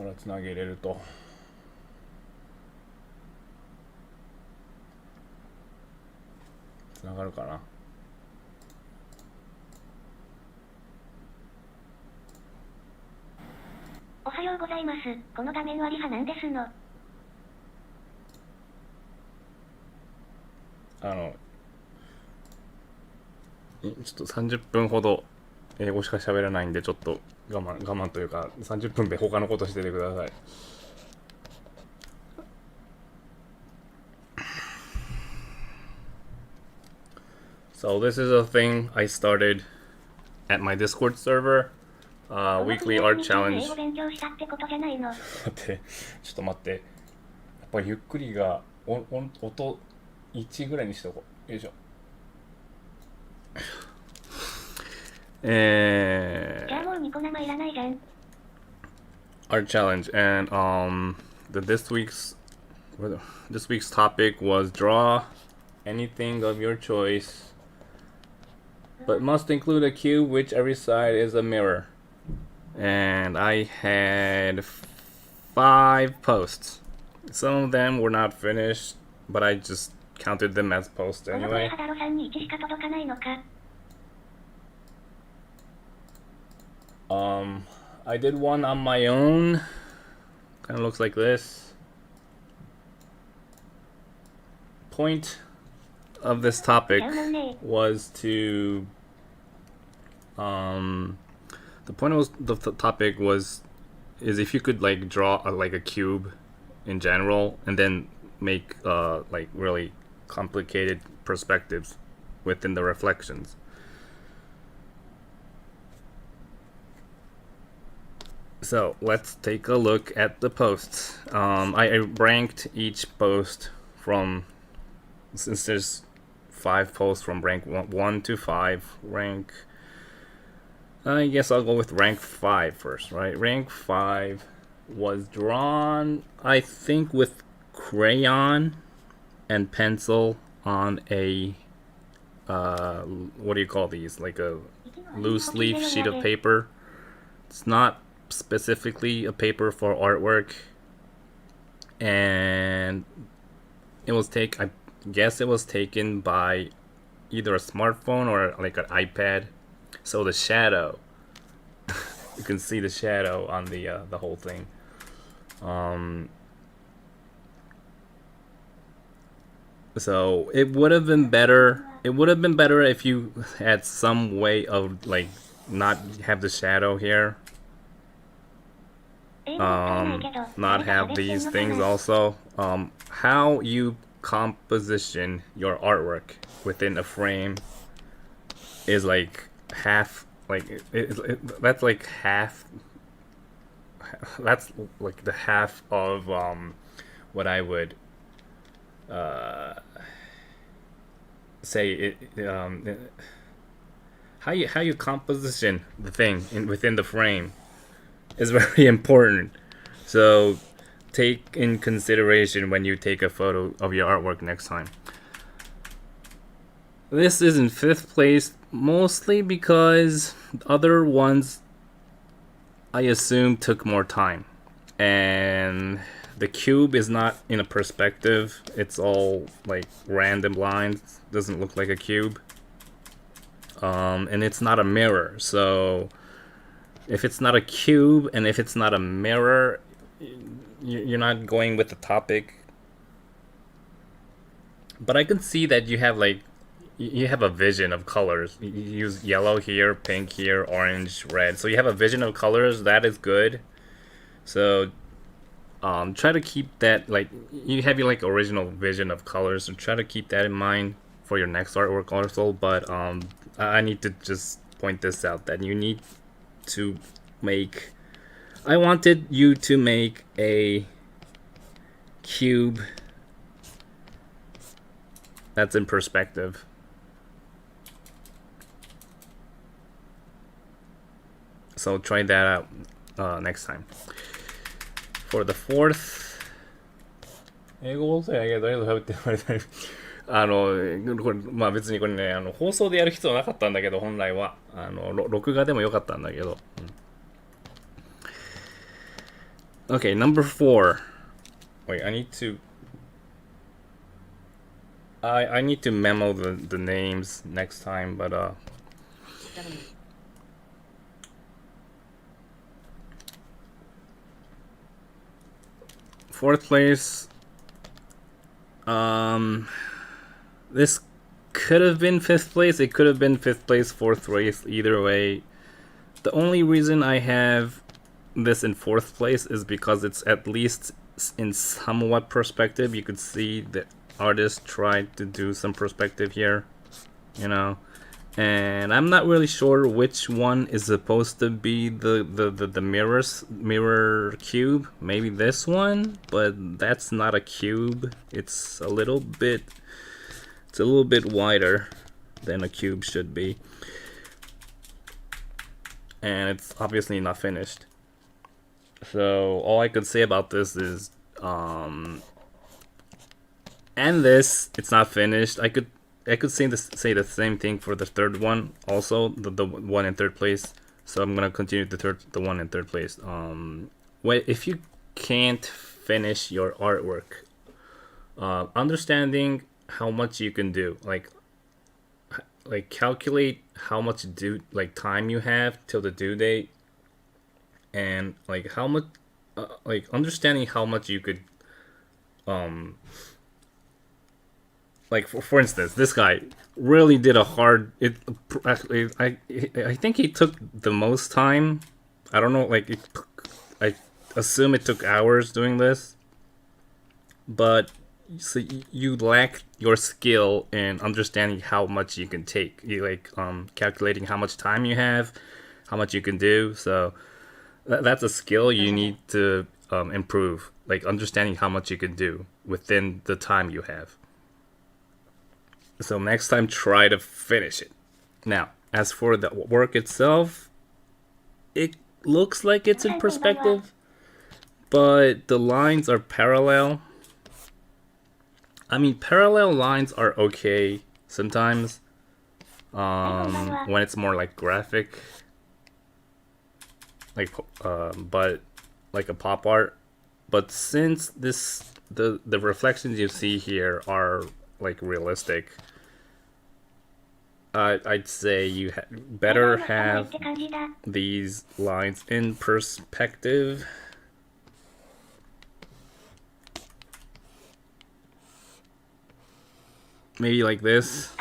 からつなげれると。つながるかな。おはようございます。この画面はリハなんですの。ちょっと30分ほど英語しか喋らないんで、ちょっと我慢というか30分で他のことしててください。So this is a thing I started at my Discord server. Weekly art challenge. 英語勉強したってことじゃないの。待って、ちょっと待って。やっぱりゆっくりが音1ぐらいにしておこう。よいしょ。じゃあもうニコ生いらないじゃん。Art challenge and this week's topic was draw anything of your choice, but must include a cube which every side is a mirror. And I had 5 posts. Some of them were not finished, but I just counted them as posts anyway. I did one on my own. Kind of looks like this. Point of this topic was to the point was the topic was is if you could like draw like a cube in general and then make like really complicated perspectives within the reflections. So let's take a look at the posts. I ranked each post from, since there's 5 posts from rank 1 to 5, I guess I'll go with rank 5 first, right? Rank 5 was drawn, I think, with crayon and pencil on a, what do you call these? Like a loose leaf sheet of paper. It's not specifically a paper for artwork, and it was I guess it was taken by either a smartphone or like an iPad. So the shadow, you can see the shadow on the whole thing. So it would have been better. It would have been better if you had some way of like not have the shadow here. Not have these things also. How you composition your artwork within a frame is like half, like that's like half. That's like the half of what I would say. How you composition the thing within the frame is very important. So take in consideration when you take a photo of your artwork next time. This is in 5th place mostly because other ones I assume took more time. And the cube is not in a perspective. It's all like random lines. Doesn't look like a cube. And it's not a mirror. So if it's not a cube and if it's not a mirror, you're not going with the topic. But I can see that you have a vision of colors. You use yellow here, pink here, orange, red. So you have a vision of colors. That is good. So try to keep that, like, you have your like original vision of colors. So try to keep that in mind for your next artwork also. But I need to just point this out, that you need to make, I wanted you to make a cube that's in perspective. So try that out next time. For the 4th, 英語音声やけど誰と喋って言われたりこれまあ別にこれね放送でやる必要なかったんだけど、本来は録画でもよかったんだけど、Okay, number 4. Wait, I need to. I need to memo the names next time, but fourth place. This could have been 5th place. It could have been 5th place, 4th place. Either way, the only reason I have this in 4th place is because it's at least in somewhat perspective. You could see the artist tried to do some perspective here, you know. And I'm not really sure which one is supposed to be the mirror cube. Maybe this one, but that's not a cube. It's a little bit wider than a cube should be. And it's obviously not finished. So all I could say about this is and this, it's not finished. I could say the same thing for the third one also, the one in 3rd place. So I'm gonna continue the one in 3rd place. If you can't finish your artwork, understanding how much you can do, like calculate how much time you have till the due date, and like how much understanding how much you could like for instance, this guy really did a hard. Actually, I think he took the most time. I don't know. I assume it took hours doing this, but so you lack your skill in understanding how much you can take. You calculating how much time you have, how much you can do. So that's a skill you need to improve. Like understanding how much you can do within the time you have. So next time, try to finish it. Now, as for the work itself, it looks like it's in perspective, but the lines are parallel. I mean, parallel lines are okay sometimes, when it's more like graphic, but like a pop art. But since the reflections you see here are like realistic, I'd say you better have these lines in perspective. Maybe like this.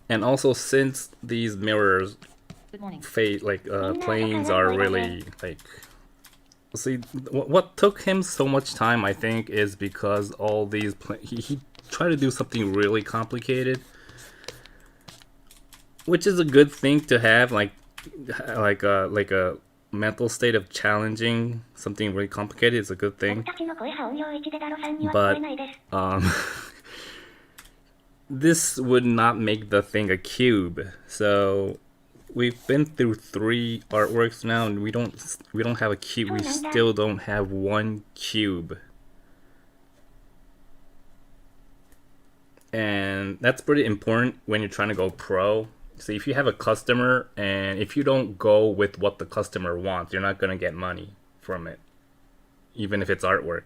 And also, since these mirrors planes are really like. See, what took him so much time, I think, is because all these he tried to do something really complicated, which is a good thing to have, like a mental state of challenging something really complicated is a good thing. But this would not make the thing a cube. So we've been through 3 artworks now, and we don't have a cube. We still don't have one cube, and that's pretty important when you're trying to go pro. So if you have a customer, and if you don't go with what the customer wants, you're not gonna get money from it, even if it's artwork.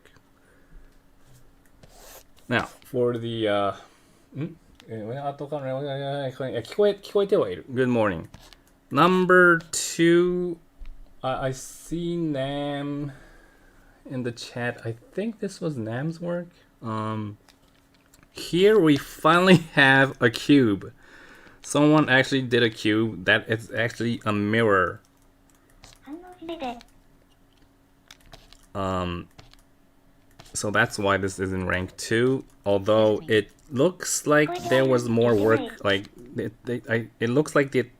Now for the good morning. Number 2, I see Nam in the chat. I think this was Nam's work. Here we finally have a cube. Someone actually did a cube that is actually a mirror. So that's why this is in rank 2. Although it looks like there was more work. Like it looks like it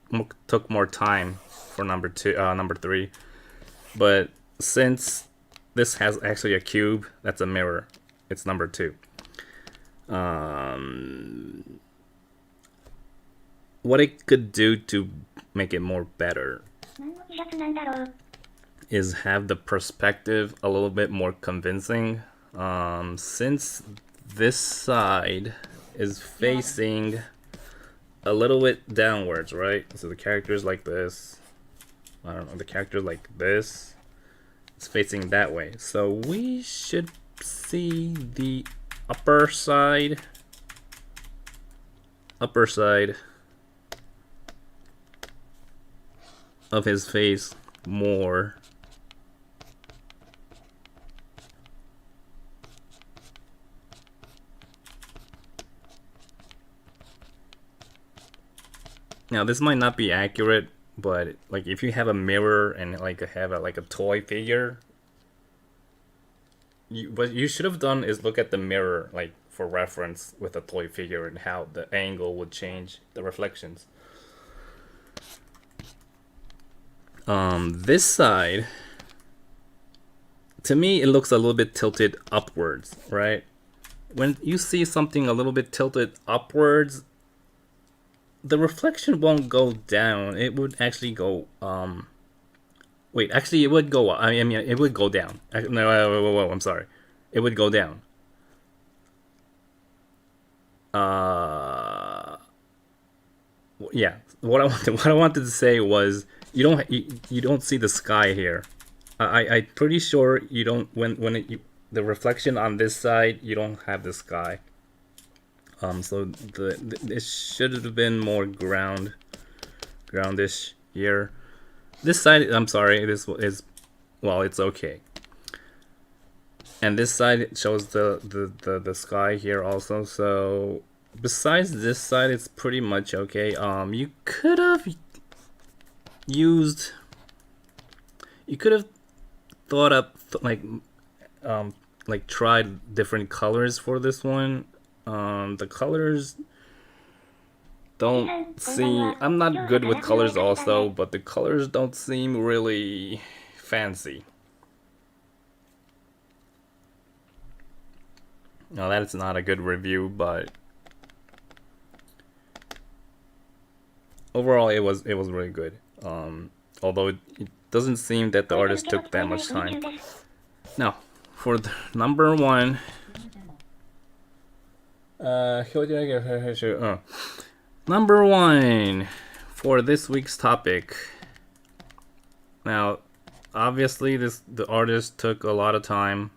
took more time for number 3. But since this has actually a cube, that's a mirror. It's number 2. What it could do to make it more better is have the perspective a little bit more convincing. Since this side is facing a little bit downwards, right? So the character is like this. I don't know, the character like this. It's facing that way. So we should see the upper side of his face more. Now this might not be accurate, but like if you have a mirror and like have a toy figure, what you should have done is look at the mirror like for reference with a toy figure and how the angle would change the reflections. This side, to me, it looks a little bit tilted upwards, right? When you see something a little bit tilted upwards, the reflection won't go down. It would actually go, wait, actually it would go, I mean, it would go down. No, whoa, I'm sorry. It would go down. Yeah, what I wanted to say was, you don't see the sky here. I'm pretty sure you don't, the reflection on this side, you don't have the sky. So it should have been more groundish here. This side, I'm sorry, this is, well, it's okay. And this side shows the sky here also. So besides this side, it's pretty much okay. You could have thought up like tried different colors for this one. The colors don't seem, I'm not good with colors also, but the colors don't seem really fancy. Now that's not a good review, but overall it was really good. Although it doesn't seem that the artist took that much time. Now, for the number one, number one for this week's topic. Now, obviously, the artist took a lot of time.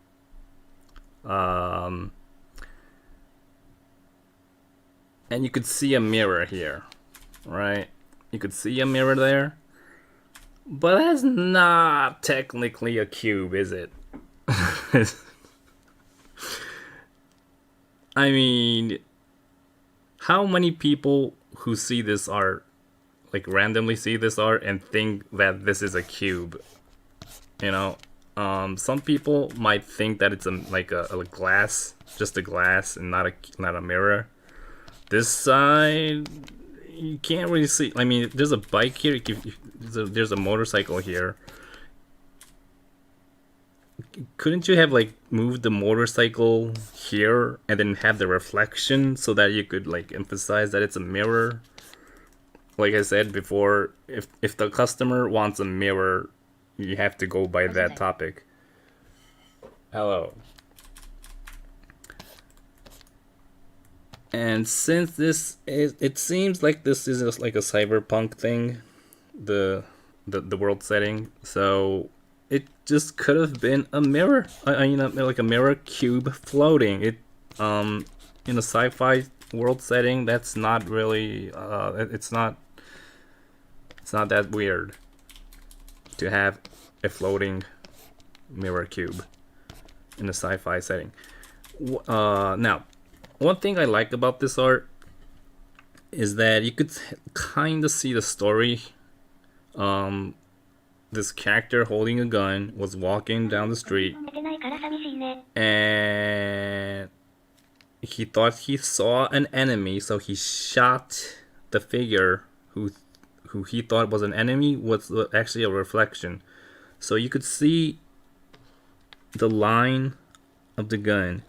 And you could see a mirror here, right? You could see a mirror there, but that's not technically a cube, is it? I mean, how many people who see this art, like randomly see this art and think that this is a cube? You know, some people might think that it's like a glass, just a glass, and not a mirror. This side, you can't really see. I mean, there's a bike here. There's a motorcycle here. Couldn't you have like moved the motorcycle here and then have the reflection so that you could like emphasize that it's a mirror? Like I said before, if the customer wants a mirror, you have to go by that topic. Hello. And since it seems like this is just like a cyberpunk thing, the world setting, so it just could have been a mirror, like a mirror cube floating. It in a sci-fi world setting, that's not really it's not that weird to have a floating mirror cube in a sci-fi setting. Now, one thing I like about this art is that you could kind of see the story. This character holding a gun was walking down the street, and he thought he saw an enemy, so he shot the figure who he thought was an enemy, was actually a reflection. So you could see the line of the gun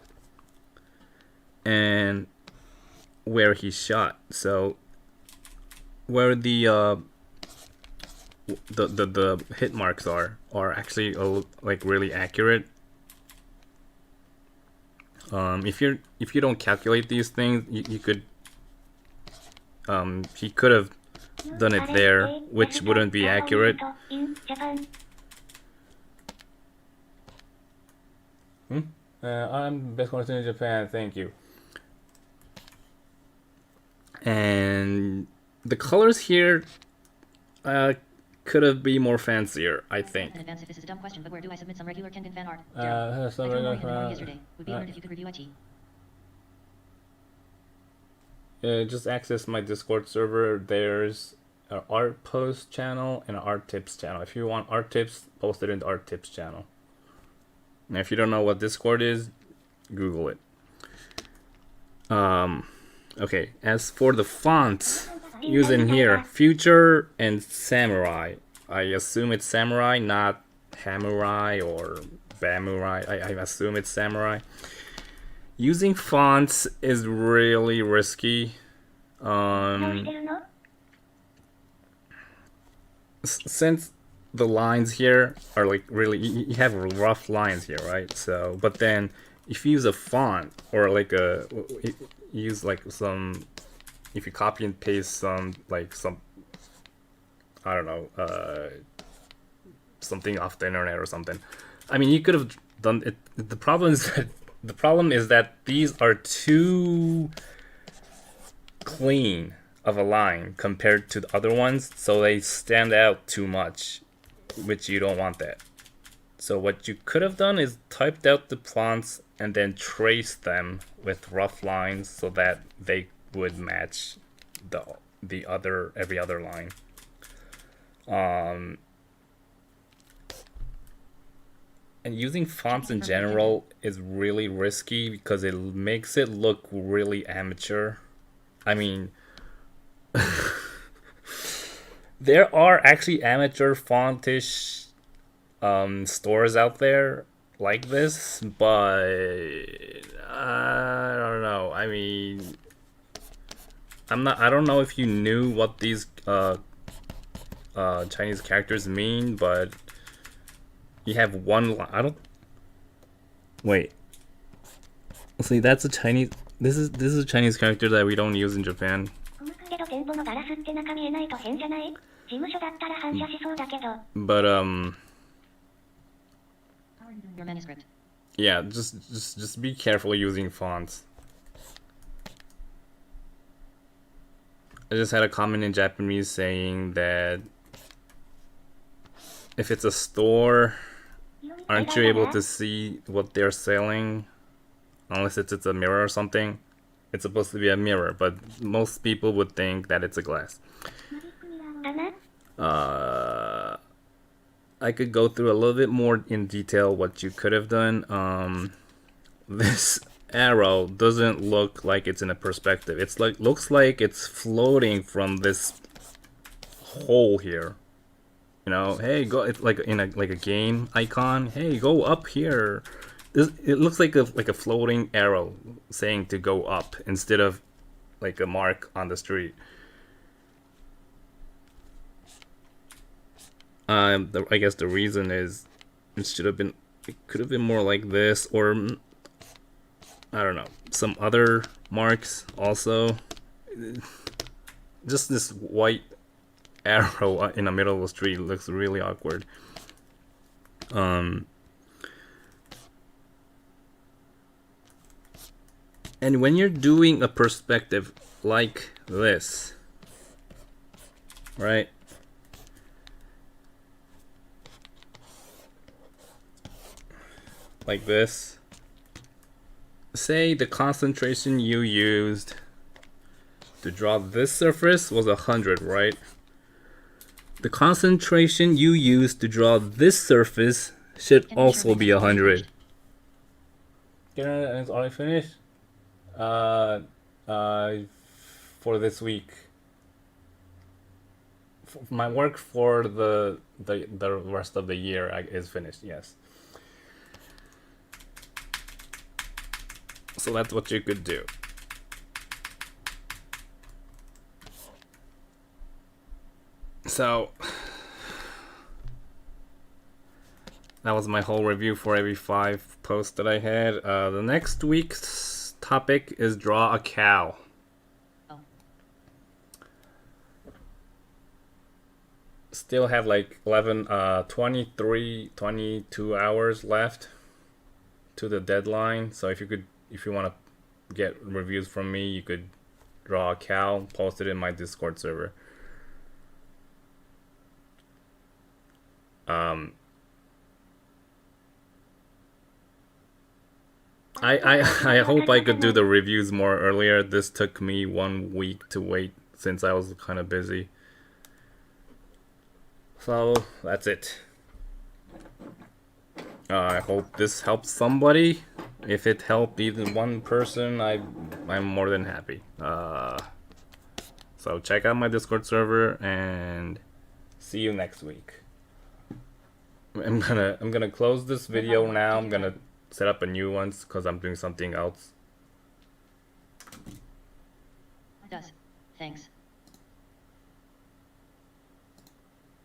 and where he shot. So where the hit marks are actually like really accurate. If you don't calculate these things, you could he could have done it there, which wouldn't be accurate. In Japan. I'm best connection in Japan, thank you. And the colors here could have been more fancier, I think. In advance, if this is a dumb question, but where do I submit some regular kengan fan art? Some I drew more regular in than fan- yesterday. Would be honored if you could review IT. Just access my Discord server. There's an art post channel and an art tips channel. If you want art tips, post it in the art tips channel. And if you don't know what Discord is, Google it. Okay, as for the fonts used in here, Future and Samurai. I assume it's Samurai, not Hamurai or Bamurai. I assume it's Samurai. Using fonts is really risky. Since the lines here are like really, you have rough lines here, right? So, but then if you use a font or like use like some, if you copy and paste some, I don't know, something off the internet or something. I mean, you could have done it. The problem is that these are too clean of a line compared to the other ones, so they stand out too much, which you don't want that. So what you could have done is typed out the fonts and then traced them with rough lines so that they would match every other line. And using fonts in general is really risky because it makes it look really amateur. I mean, there are actually amateur fontish stores out there like this, but I don't know. I mean, I don't know if you knew what these Chinese characters mean, but you have one line. I don't. Wait. See, that's a Chinese. This is a Chinese character that we don't use in Japan. But Your manuscript. yeah, just be careful using fonts. I just had a comment in Japanese saying that if it's a store, aren't you able to see what they're selling? Unless it's a mirror or something. It's supposed to be a mirror, but most people would think that it's a glass. I could go through a little bit more in detail what you could have done. This arrow doesn't look like it's in a perspective. It's like looks like it's floating from this hole here. You know, hey, go. It's like in a game icon. Hey, go up here. It looks like a floating arrow saying to go up instead of like a mark on the street. I guess the reason is it could have been more like this, or I don't know, some other marks also. Just this white arrow in the middle of the street looks really awkward. And when you're doing a perspective like this, right? Like this. Say the concentration you used to draw this surface was 100, right? The concentration you used to draw this surface should also be 100. It's already finished? For this week. My work for the rest of the year is finished, yes. So that's what you could do. So that was my whole review for every 5 posts that I had. The next week's topic is draw a cow. Oh. still have like 23, 22 hours left to the deadline. So if you want to get reviews from me, you could draw a cow, post it in my Discord server. I hope I could do the reviews more earlier. This took me 1 week to wait since I was kind of busy. So that's it. I hope this helps somebody. If it helped even one person, I'm more than happy. So check out my Discord server and see you next week. I'm gonna close this video now. I'm gonna set up a new one because I'm doing something else.